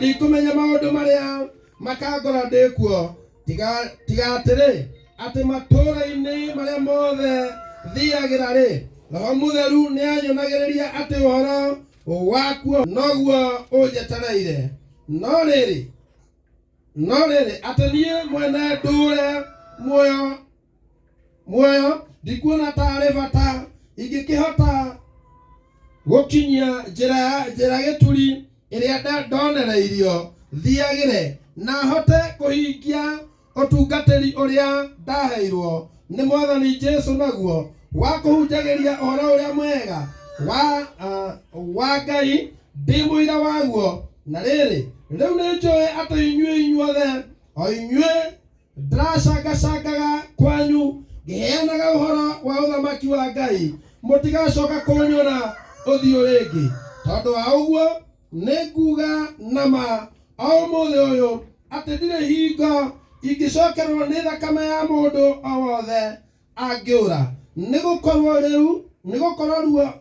Ikumenya maundu maria makagora ndikuo tigatire ati matura-ini maria mothe thiagira ri Roho Mutheru ni anyonagiriria ati uhoro wakuo noguo unjetereire no riri ati nie mwene ndure muoyo ndikuona tari bata ingikihota gukinyia njira gituri iria ndonereirio thiagire na hote kuhingia utungatiri uria ndaheirwo ni Mwathani Jesu naguo wa kuhunjagiria uhoro uria mwega wa Ngai ndi muira waguo na riri riu ni njoe ati inyuothe o inyue ndiracangacangaga kwanyu ngiheanaga uhoro wa uthamaki wa Ngai mutigacoka kunyona uthio ringi tondu wa uguo niguga nama o muthe uyu ati ndire hingo ingicokerwo ni thakame ya mundu o wothe angiura nigukorwo ruo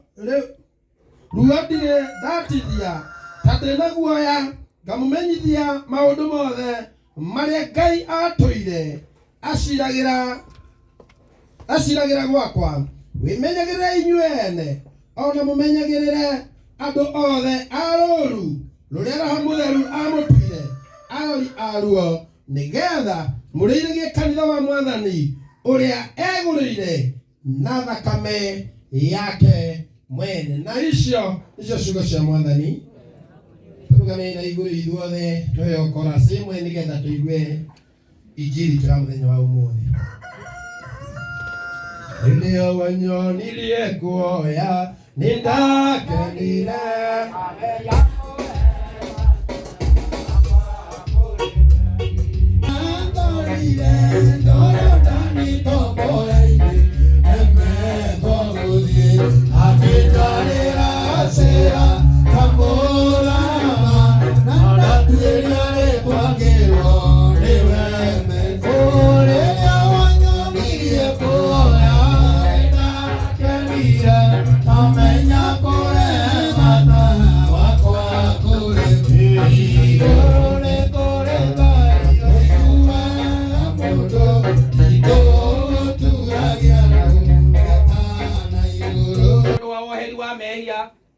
ndire ndatithia ta ndina guoya ngamumenyithia maundu mothe maria Ngai atwire aciragira gwakwa wimenyagirire inyue ene ona mumenyagirire andu othe aruru ruria Roho Mutheru amutwire arori aruo nigetha muriragie kanitha wa Mwathani uria egurire na thakame yake mwene. Na icio ciugo cia Mwathani turugame na iguru ithuothe twoyo korasi imwe nigetha tuigue injiri twa muthenya wa umuthi. Ndio wanyonirie kuoya nindakenire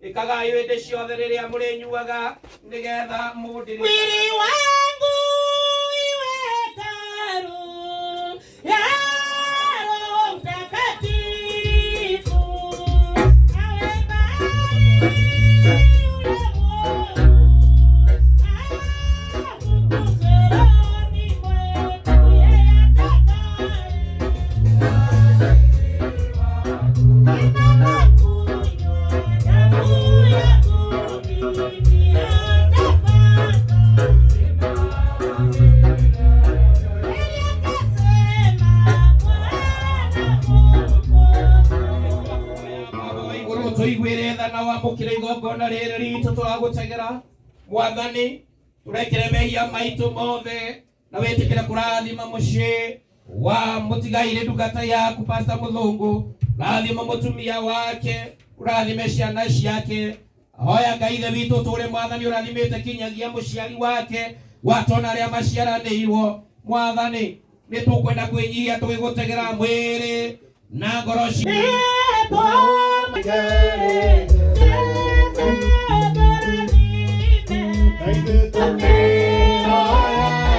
ikagayo ende ciothe riria muri nyuaga nigetha mundiri wiri wangu iwe taru ya Roho Mtakatifu awe mukire igongona riri ritu turagutegera Mwathani turekere mehia maitu mothe na witikire kurathima mucii wa mutigaire ndungata yaku Pastor Muthungu, rathima mutumia wake, urathime ciana ciake, hoya Ngai ithe witu turi Mwathani urathimite kinyagia muciari wake watona aria maciaranirwo Mwathani ni tukwenda kwinyihia tugigutegera mwiri na ngoro ciitũ Thank you.